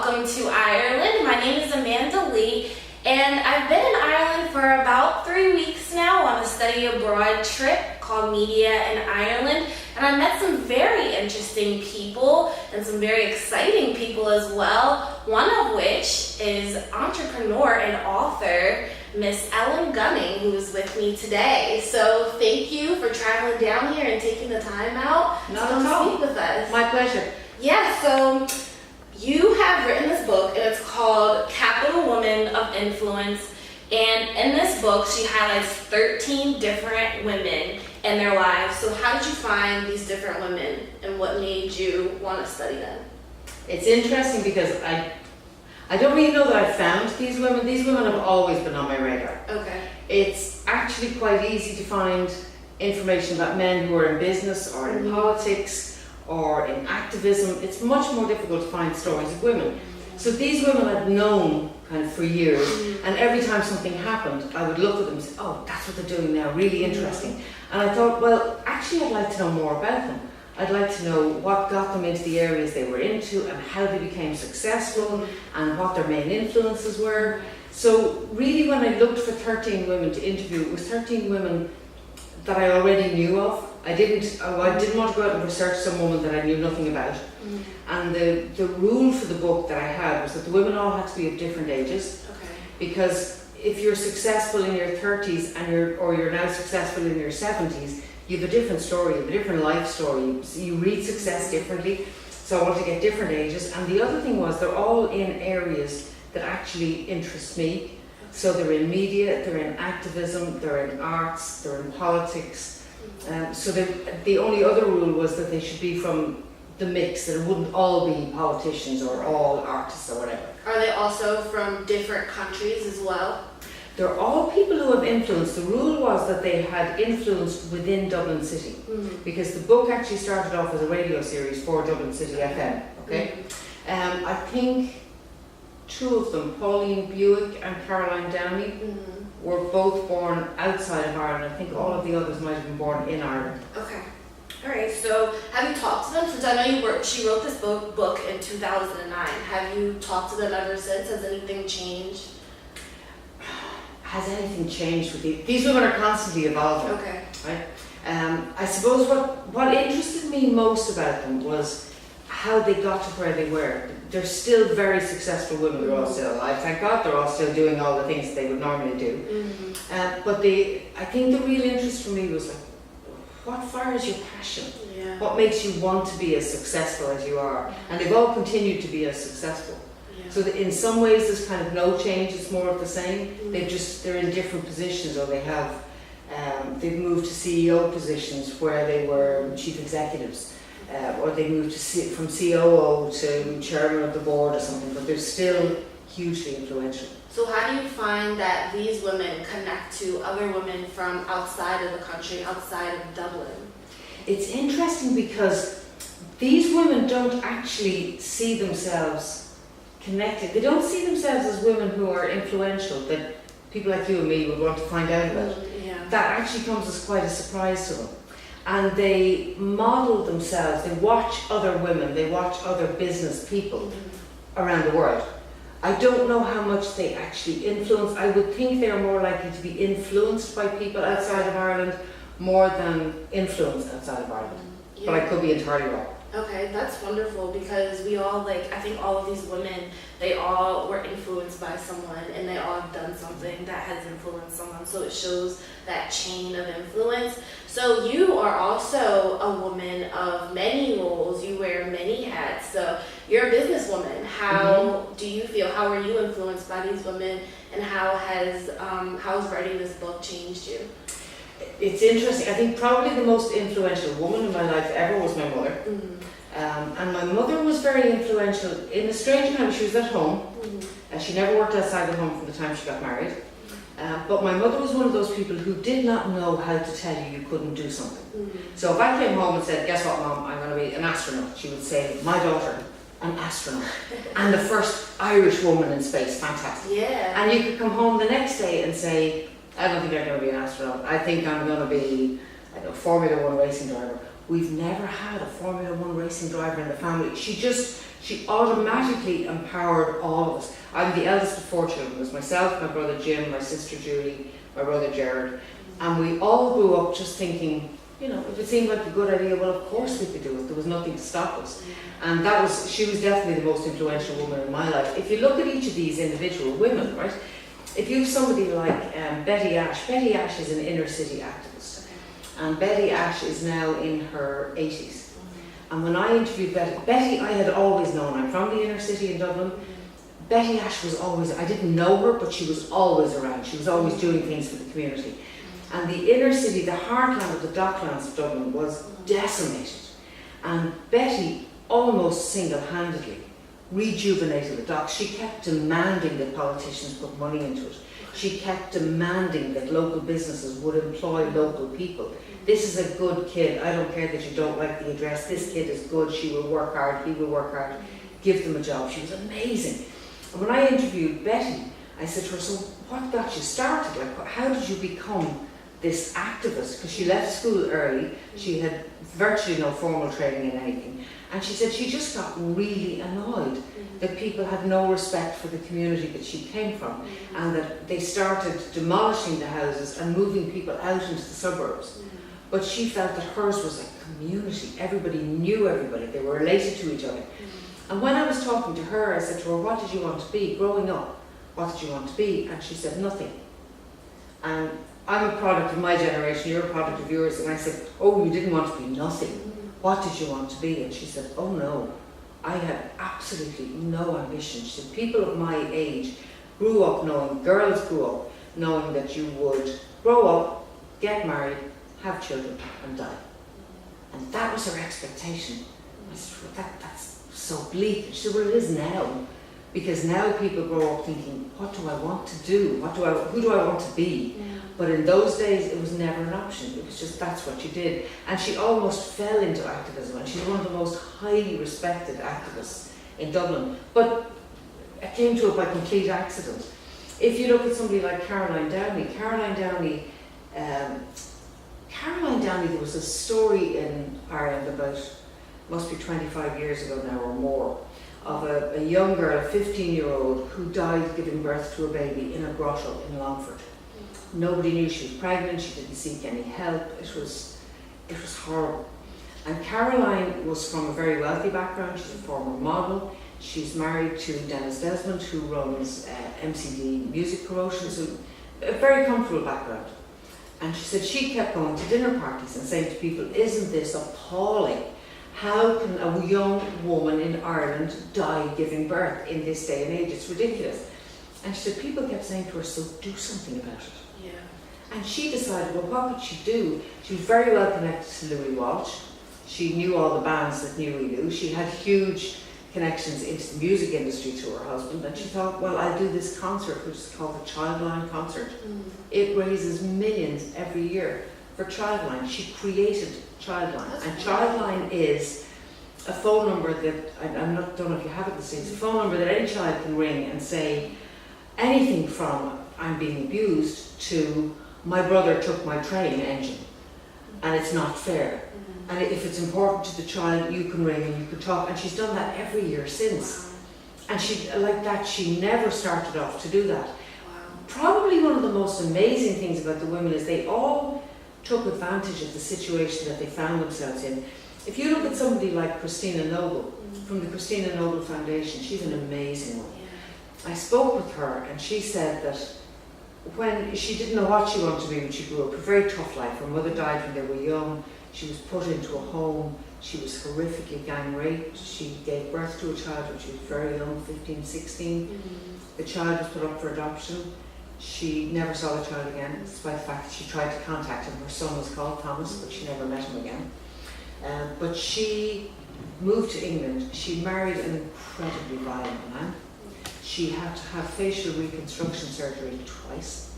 welcome to Ireland. My name is Amanda Lee, and I've been in Ireland for about 3 weeks now on a study abroad trip called Media in Ireland, and I met some very interesting people and some very exciting people as well, one of which is entrepreneur and author Miss Ellen Gunning, who is with me today. So thank you for traveling down here and taking the time out to come speak with us. My pleasure. Yeah, so you have written this book, and it's called Capital Woman of Influence. And in this book, she highlights 13 different women and their lives. So how did you find these different women, and what made you want to study them? It's interesting because I don't really know that I found these women. These women have always been on my radar. Okay. It's actually quite easy to find information about men who are in business or in politics or in activism. It's much more difficult to find stories of women. So these women I'd known kind of for years, and every time something happened, I would look at them and say, oh, that's what they're doing now, really interesting. And I thought, well, actually I'd like to know more about them. I'd like to know what got them into the areas they were into and how they became successful and what their main influences were. So really when I looked for 13 women to interview, it was 13 women that I already knew of. I didn't want to go out and research some woman that I knew nothing about. And the rule for the book that I had was that the women all had to be of different ages. Okay. Because if you're successful in your 30s and you're now successful in your 70s, you have a different story, you have a different life story. You read success differently. So I wanted to get different ages. And the other thing was they're all in areas that actually interest me. So they're in media, they're in activism, they're in arts, they're in politics. So the only other rule was that they should be from the mix, that it wouldn't all be politicians or all artists or whatever. Are they also from different countries as well? They're all people who have influence. The rule was that they had influence within Dublin City, because the book actually started off as a radio series for Dublin City FM. Okay, I think two of them, Pauline Buick and Caroline Downey, were both born outside of Ireland. I think all of the others might have been born in Ireland. Okay. All right. So have you talked to them since? I know she wrote this book in 2009. Have you talked to them ever since? Has anything changed? Has anything changed with these women are constantly evolving. Okay. Right. I suppose what interested me most about them was how they got to where they were. They're still very successful women. They're all still alive. Thank God they're all still doing all the things that they would normally do. But I think the real interest for me was like, what fires your passion? Yeah. What makes you want to be as successful as you are? And they've all continued to be as successful. Yeah. So that in some ways there's kind of no change, it's more of the same. They're in different positions, or they've moved to CEO positions where they were chief executives, or they moved from COO to chairman of the board or something, but they're still hugely influential. So how do you find that these women connect to other women from outside of the country, outside of Dublin? It's interesting because these women don't actually see themselves connected. They don't see themselves as women who are influential, that people like you and me would want to find out about. That actually comes as quite a surprise to them. And they model themselves, they watch other women, they watch other business people around the world. I don't know how much they actually influence. I would think they're more likely to be influenced by people outside of Ireland more than influenced outside of Ireland. But I could be entirely wrong. Okay, that's wonderful, because we all, I think all of these women, they all were influenced by someone, and they all have done something that has influenced someone, so it shows that chain of influence. So you are also a woman of many roles, you wear many hats, so you're a businesswoman. How do you feel, how were you influenced by these women, and how has writing this book changed you? It's interesting. I think probably the most influential woman in my life ever was my mother. And my mother was very influential in a strange manner. She was at home. She never worked outside the home from the time she got married. But my mother was one of those people who did not know how to tell you couldn't do something. So if I came home and said, guess what, Mom, I'm going to be an astronaut, she would say, my daughter, an astronaut. And the first Irish woman in space, fantastic. Yeah. And you could come home the next day and say, I don't think I'm going to be an astronaut. I think I'm going to be a Formula One racing driver. we've never had a Formula One racing driver in the family. She automatically empowered all of us. I'm the eldest of 4 children. There's myself, my brother Jim, my sister Julie, my brother Jared, and we all grew up just thinking, you know, if it seemed like a good idea, well, of course we could do it. There was nothing to stop us. And she was definitely the most influential woman in my life. If you look at each of these individual women, right, if you have somebody like Betty Ash is an inner city activist. And Betty Ash is now in her 80s. And when I interviewed Betty I had always known, I'm from the inner city in Dublin. Betty Ash was always, I didn't know her, but she was always around. She was always doing things for the community. And the inner city, the heartland of the docklands of Dublin was decimated. And Betty almost single-handedly rejuvenated the docks. She kept demanding that politicians put money into it. She kept demanding that local businesses would employ local people. This is a good kid. I don't care that you don't like the address. This kid is good. She will work hard. He will work hard. Give them a job. She was amazing. And when I interviewed Betty, I said to her, so what got you started? Like, how did you become this activist? Because she left school early. She had virtually no formal training in anything. And she said she just got really annoyed that people had no respect for the community that she came from, and that they started demolishing the houses and moving people out into the suburbs. But she felt that hers was a community. Everybody knew everybody. They were related to each other. And when I was talking to her, I said to her, what did you want to be growing up? What did you want to be? And she said, nothing. And I'm a product of my generation, you're a product of yours. And I said, oh, you didn't want to be nothing. What did you want to be? And she said, oh no, I had absolutely no ambition. She said, people of my age girls grew up knowing that you would grow up, get married, have children and die. And that was her expectation. I said, well, that's so bleak. She said, well, it is now. Because now people grow up thinking, what do I want to do? Who do I want to be? But in those days, it was never an option. It was just, that's what you did. And she almost fell into activism, and she's one of the most highly respected activists in Dublin. But it came to it by complete accident. If you look at somebody like Caroline Downey, there was a story in Ireland about, must be 25 years ago now or more, of a young girl, a 15-year-old, who died giving birth to a baby in a grotto in Longford. Nobody knew she was pregnant, she didn't seek any help, it was horrible. And Caroline was from a very wealthy background, she's a former model, she's married to Dennis Desmond, who runs MCD music promotions, so a very comfortable background. And she said she kept going to dinner parties and saying to people, isn't this appalling? How can a young woman in Ireland die giving birth in this day and age? It's ridiculous. And she said people kept saying to her, so do something about it. Yeah. And she decided, well, what could she do? She was very well connected to Louis Walsh. She knew all the bands that Louis knew. She had huge connections into the music industry through her husband. And she thought, well, I'll do this concert, which is called the Childline Concert. It raises millions every year for Childline. She created Childline. And Childline is a phone number that, don't know if you have it this day, it's a phone number that any child can ring and say anything from I'm being abused to my brother took my train engine and it's not fair. And if it's important to the child, you can ring and you can talk. And she's done that every year since. And she never started off to do that. Probably one of the most amazing things about the women is they all took advantage of the situation that they found themselves in. If you look at somebody like Christina Noble, from the Christina Noble Foundation, she's an amazing one. I spoke with her and she said that when she didn't know what she wanted to be when she grew up, a very tough life. Her mother died when they were young. She was put into a home. She was horrifically gang raped. She gave birth to a child when she was very young, 15, 16. The child was put up for adoption. She never saw the child again, despite the fact that she tried to contact him. Her son was called Thomas, but she never met him again. But she moved to England. She married an incredibly violent man. She had to have facial reconstruction surgery twice.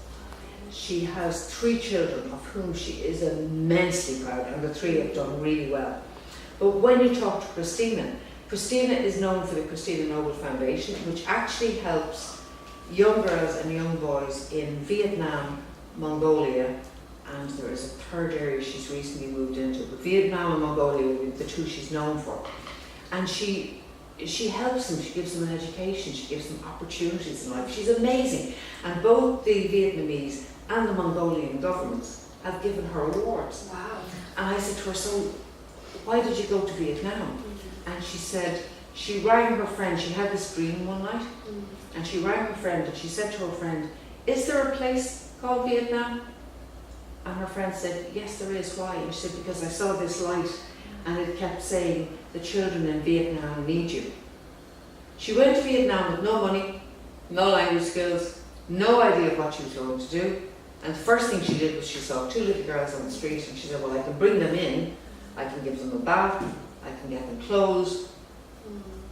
She has 3 children, of whom she is immensely proud, and the 3 have done really well. But when you talk to Christina, Christina is known for the Christina Noble Foundation, which actually helps young girls and young boys in Vietnam, Mongolia, and there is a third area she's recently moved into. But Vietnam and Mongolia will be the two she's known for. And she helps them, she gives them an education, she gives them opportunities in life. She's amazing. And both the Vietnamese and the Mongolian governments have given her awards. Wow. And I said to her, so why did you go to Vietnam? And she said, she rang her friend, she had this dream one night, and she rang her friend and she said to her friend, is there a place called Vietnam? And her friend said, yes there is, why? And she said, because I saw this light and it kept saying, the children in Vietnam need you. She went to Vietnam with no money, no language skills, no idea what she was going to do. And the first thing she did was she saw two little girls on the street and she said, well, I can bring them in, I can give them a bath, I can get them clothes,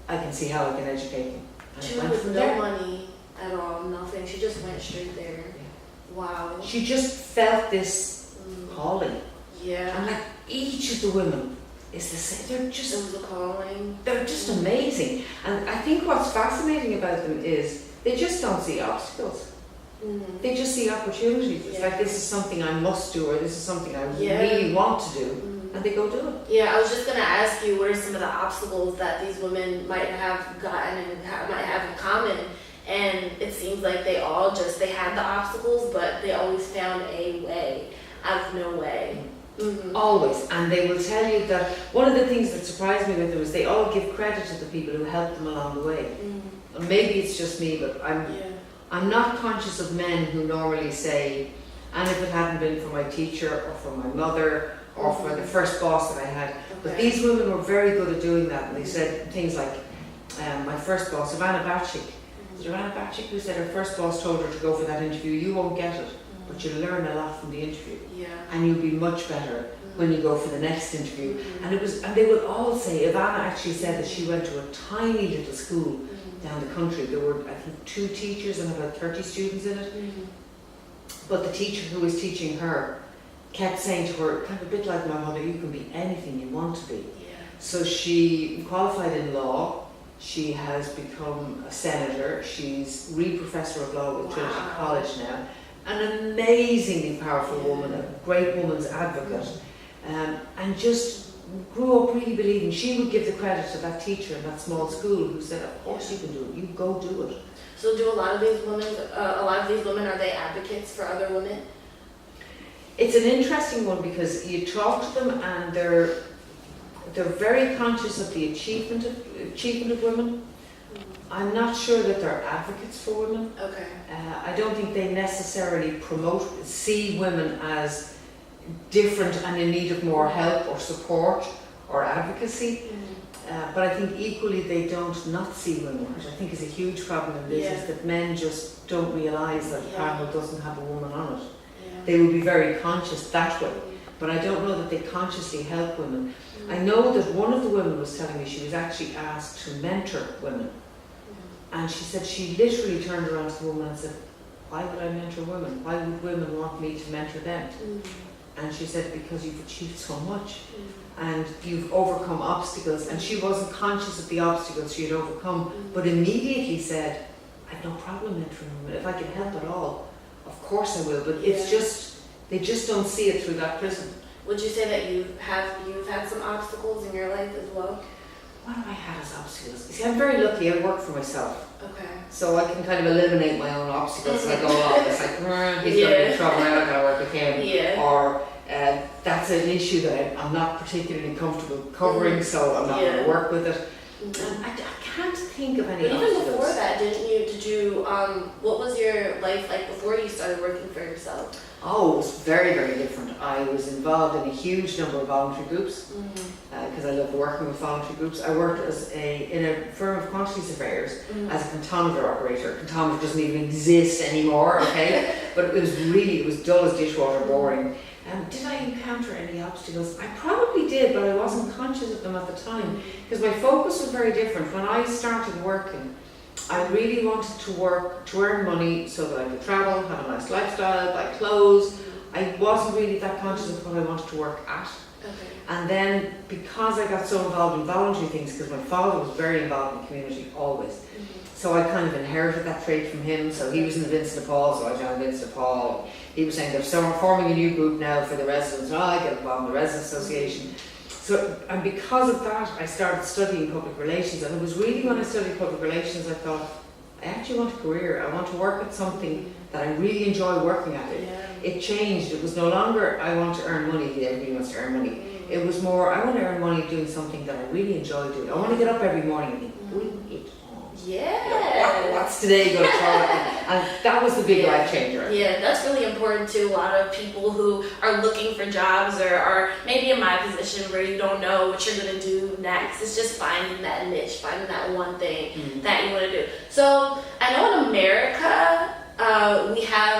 I can see how I can educate them. And She it went went with from no there. money at all, nothing. She just went straight there. Yeah. Wow. She just felt this calling. Yeah. And like each of the women is the same. They're It just, was a calling. they're just amazing. And I think what's fascinating about them is they just don't see obstacles. They just see opportunities. It's Yeah. like, this is something I must do, or this is something I Yeah. really want to do, and they go do it. Yeah, I was just gonna ask you, what are some of the obstacles that these women might have gotten and might have in common? And it seems like they had the obstacles, but they always found a way out of no way. Always. And they will tell you that one of the things that surprised me with them is they all give credit to the people who helped them along the way. And maybe it's just me, but I'm not conscious of men who normally say, and if it hadn't been for my teacher or for my mother or for the first boss that I had. But these women were very good at doing that. And they said things like, my first boss, Ivana Bacik. Was it Ivana Bacik who said her first boss told her to go for that interview, you won't get it, but you'll learn a lot from the interview. And you'll be much better when you go for the next interview. And they will all say, Ivana actually said that she went to a tiny little school down the country. There were, I think, 2 teachers and about 30 students in it. But the teacher who was teaching her kept saying to her, kind of a bit like my mother, you can be anything you want to be. So she qualified in law, she has become a senator, she's re-professor of law with Trinity College now, an amazingly powerful woman, a great woman's advocate, and just grew up really believing. She would give the credit to that teacher in that small school who said, of course you can do it, you go do it. So do a lot of these women, are they advocates for other women? It's an interesting one because you talk to them and they're very conscious of the achievement of women. I'm not sure that they're advocates for women. Okay. I don't think they necessarily see women as different and in need of more help or support or advocacy. But I think equally they don't not see women, which I think is a huge problem in business, that men just don't realise that a panel doesn't have a woman on it. They will be very conscious that way, but I don't know that they consciously help women. I know that one of the women was telling me she was actually asked to mentor women, and she said she literally turned around to the woman and said, why would I mentor women? Why would women want me to mentor them? And she said, because you've achieved so much and you've overcome obstacles. And she wasn't conscious of the obstacles she had overcome, but immediately said, I've no problem mentoring women. If I can help at all, of course I will. But it's just, they just don't see it through that prism. Would you say that you've had some obstacles in your life as well? What have I had as obstacles? See, I'm very lucky. I work for myself. Okay. So I can kind of eliminate my own obstacles as I go along. It's like, he's going to be in trouble, I'm not going to work with him. Or that's an issue that I'm not particularly comfortable covering, so I'm not going to work with it. I can't think of any obstacles. Even before that, did you, what was your life like before you started working for yourself? Oh, it was very, very different. I was involved in a huge number of voluntary groups because I loved working with voluntary groups. I worked in a firm of quantity surveyors as a cantometer operator. Cantometer doesn't even exist anymore, okay? But it was dull as dishwater, boring. Did I encounter any obstacles? I probably did, but I wasn't conscious of them at the time because my focus was very different. When I started working, I really wanted to work to earn money so that I could travel, have a nice lifestyle, buy clothes. I wasn't really that conscious of what I wanted to work at. Okay. And then because I got so involved in voluntary things, because my father was very involved in the community always, so I kind of inherited that trait from him. So he was in the Vincent de Paul, so I joined Vincent de Paul. He was saying they're forming a new group now for the residents. I get involved in the Residents Association. So, and because of that, I started studying public relations. And it was really when I studied public relations, I thought, I actually want a career. I want to work at something that I really enjoy working at it. Yeah. It changed. It was no longer, I want to earn money. Everybody wants to earn money. It was more, I want to earn money doing something that I really enjoy doing. I want to get up every morning and think, bring it on. Yeah. What's today going to throw at me? And that was the big life changer. Yeah, that's really important to a lot of people who are looking for jobs or are maybe in my position where you don't know what you're going to do next. It's just finding that niche, finding that one thing that you want to do. So I know in America,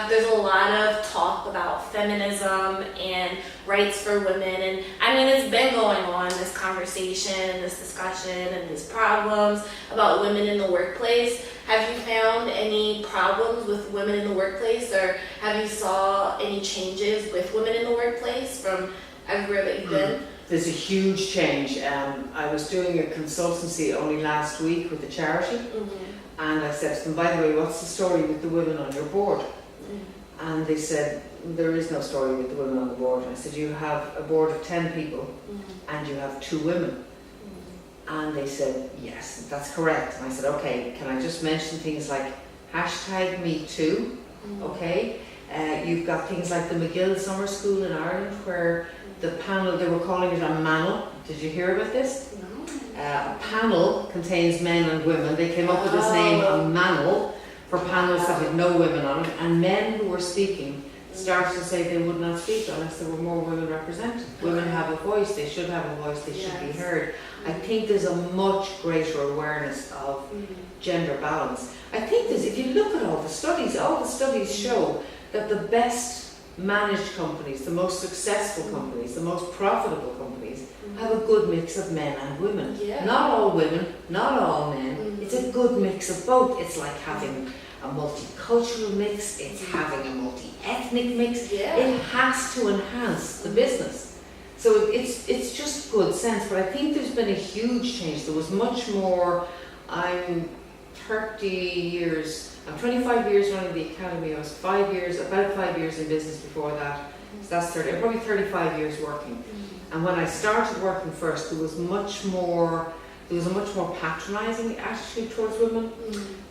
there's a lot of talk about feminism and rights for women, and I mean it's been going on, this conversation, this discussion, and these problems about women in the workplace. Have you found any problems with women in the workplace, or have you saw any changes with women in the workplace from everywhere that you've been? There's a huge change. I was doing a consultancy only last week with a charity. And I said to them, by the way, what's the story with the women on your board? And they said, there is no story with the women on the board. And I said, you have a board of 10 people and you have 2 women. And they said, yes, that's correct. And I said, okay, can I just mention things like #MeToo? Okay. You've got things like the McGill Summer School in Ireland where the panel, they were calling it a manel. Did you hear about this? A panel contains men and women. They came up with this name, a manel, for panels that had no women on it. And men who were speaking started to say they would not speak unless there were more women represented. Women have a voice, they should have a voice, they should be heard. I think there's a much greater awareness of gender balance. I think there's, if you look at all the studies show that the best managed companies, the most successful companies, the most profitable companies have a good mix of men and women. Not all women, not all men. It's a good mix of both. It's like having a multicultural mix, it's having a multi-ethnic mix. It has to enhance the business. So it's just good sense, but I think there's been a huge change. There was much more. I'm 25 years running the academy. I was about 5 years in business before that. So that's 30, probably 35 years working. And when I started working first, there was a much more patronising attitude towards women.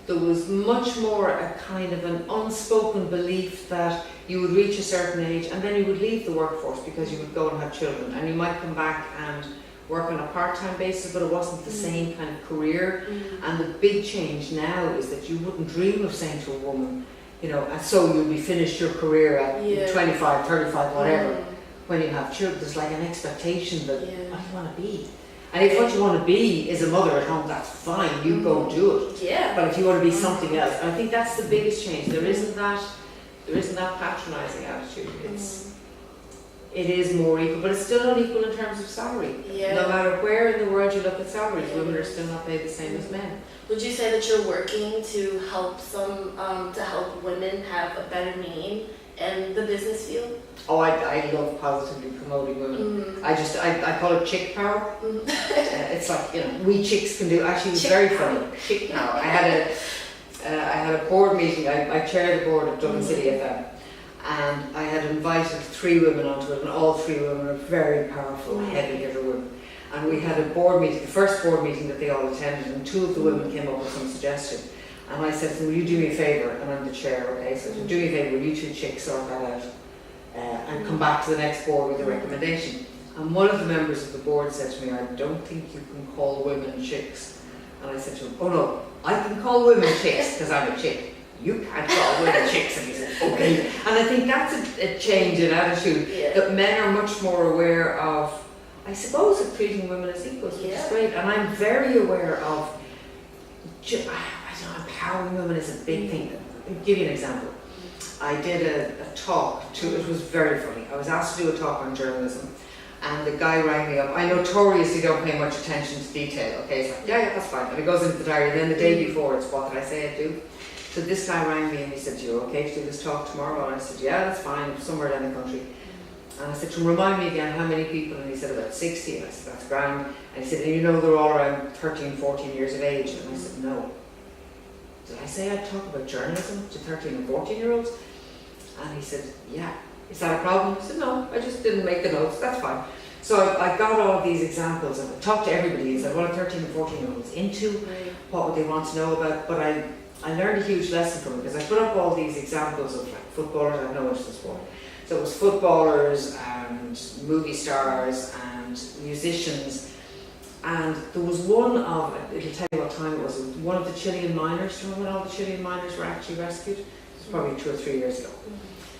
There was much more a kind of an unspoken belief that you would reach a certain age and then you would leave the workforce because you would go and have children, and you might come back and work on a part-time basis, but it wasn't the same kind of career. And the big change now is that you wouldn't dream of saying to a woman, and so you'll be finished your career at 25, 35, whatever. When you have children, there's like an expectation that what do you want to be? And if what you want to be is a mother at home, that's fine, you go do it. But if you want to be something else, I think that's the biggest change. There isn't that patronising attitude. It is more equal, but it's still unequal in terms of salary. No matter where in the world you look at salaries, women are still not paid the same as men. Would you say that you're working to help help women have a better name in the business field? Oh, I love positively promoting women. I call it chick power. It's like, we chicks can do. Actually, it was very funny. Chick power. I had a board meeting. I chair the board of Dublin City FM. And I had invited 3 women onto it, and all 3 women are very powerful, heavy hitter women. And we had a board meeting, the first board meeting that they all attended, and 2 of the women came up with some suggestion. And I said to them, will you do me a favour? And I'm the chair, okay? So do me a favour, will you 2 chicks sort that out? And come back to the next board with a recommendation. And one of the members of the board said to me, I don't think you can call women chicks. And I said to him, oh no, I can call women chicks because I'm a chick. You can't call women chicks. And he said, okay. And I think that's a change in attitude, that men are much more aware of, I suppose, of treating women as equals, which is great. And I'm very aware of, empowering women is a big thing. I'll give you an example. I did a talk, it was very funny. I was asked to do a talk on journalism, and the guy rang me up. I notoriously don't pay much attention to detail, okay? It's like, yeah, that's fine. And it goes into the diary, then the day before, it's what did I say I'd do? So this guy rang me and he said, you're okay to do this talk tomorrow? And I said, yeah, that's fine, I'm somewhere down the country. And I said to him, remind me again how many people, and he said about 60, and I said, that's grand. And he said, and you know they're all around 13, 14 years of age. And I said, no. Did I say I'd talk about journalism to 13 and 14 year olds? And he said, yeah. Is that a problem? I said, no, I just didn't make the notes, that's fine. So I got all of these examples and I talked to everybody and said, what are 13 and 14 year olds into? What would they want to know about? But I learned a huge lesson from it because I put up all these examples of like footballers. I have no interest in sport. So it was footballers and movie stars and musicians. And there was one of, it'll tell you what time it was one of the Chilean miners. Remember when all the Chilean miners were actually rescued? It was probably 2 or 3 years ago.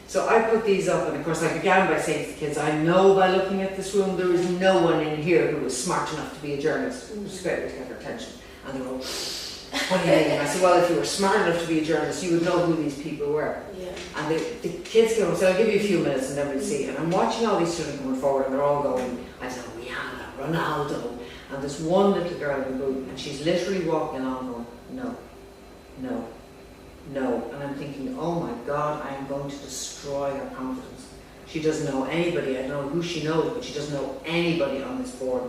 So I put these up, and of course I began by saying to the kids, I know by looking at this room there is no one in here who is smart enough to be a journalist. It was great to get their attention. And they were all, what do you mean? I said, well, if you were smart enough to be a journalist, you would know who these people were. Yeah. And the kids came and said, I'll give you a few minutes and then we'll see. And I'm watching all these children coming forward and they're all going, I said, Rihanna, Ronaldo. And there's one little girl in the group and she's literally walking on going, no, no, no. And I'm thinking, oh my God, I am going to destroy her confidence. She doesn't know anybody. I don't know who she knows, but she doesn't know anybody on this board.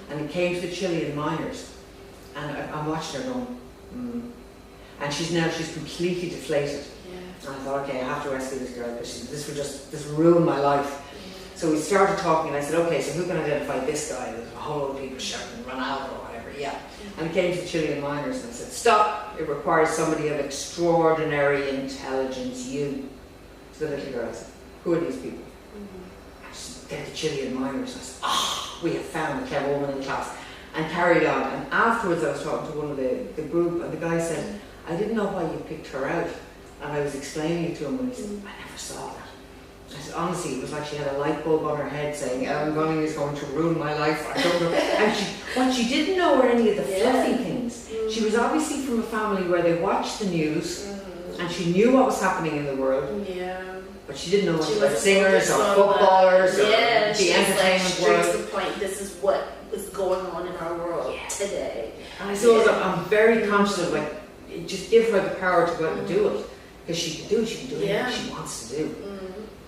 And it came to the Chilean miners. And I'm watching her going, and she's completely deflated. Yeah. And I thought, okay, I have to rescue this girl because this will ruin my life. So we started talking and I said, okay, so who can identify this guy? There's a whole lot of people shouting, Ronaldo or whatever, yeah. And it came to the Chilean miners and I said, stop, it requires somebody of extraordinary intelligence, you. So the little girl, I said, who are these people? I said, they're the Chilean miners. I said, we have found a clever woman in the class. And carried on. And afterwards I was talking to one of the group and the guy said, I didn't know why you picked her out. And I was explaining it to him and he said, I never saw that. I said, honestly, it was like she had a light bulb on her head saying, Ellen Gunning is going to ruin my life. I don't know. And what she didn't know were any of the fluffy things. She was obviously from a family where they watched the news and she knew what was happening in the world. Yeah. But she didn't know much about singers or footballers or the entertainment world. Straight to the point, this is what is going on in our world today. And so I'm very conscious of like, just give her the power to go out and do it. Because she can do it, she can do anything she wants to do.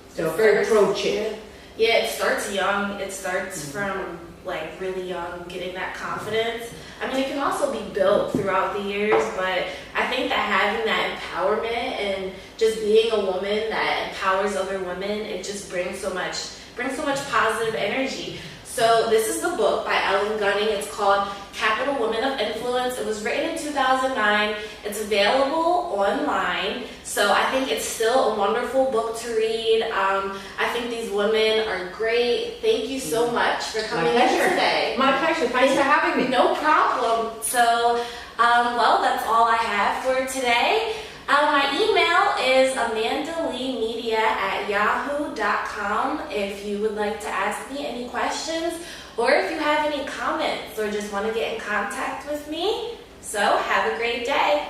So very pro-chick. Yeah, it starts young. It starts from like really young, getting that confidence. I mean, it can also be built throughout the years, but I think that having that empowerment and just being a woman that empowers other women, it just brings so much positive energy. So this is the book by Ellen Gunning. It's called Capital Women of Influence. It was written in 2009. It's available online. So I think it's still a wonderful book to read. I think these women are great. Thank you so much for coming in today. My pleasure. Thanks for having me. No problem. So, well, that's all I have for today. My email is amandaleemedia@yahoo.com if you would like to ask me any questions or if you have any comments or just want to get in contact with me. So have a great day.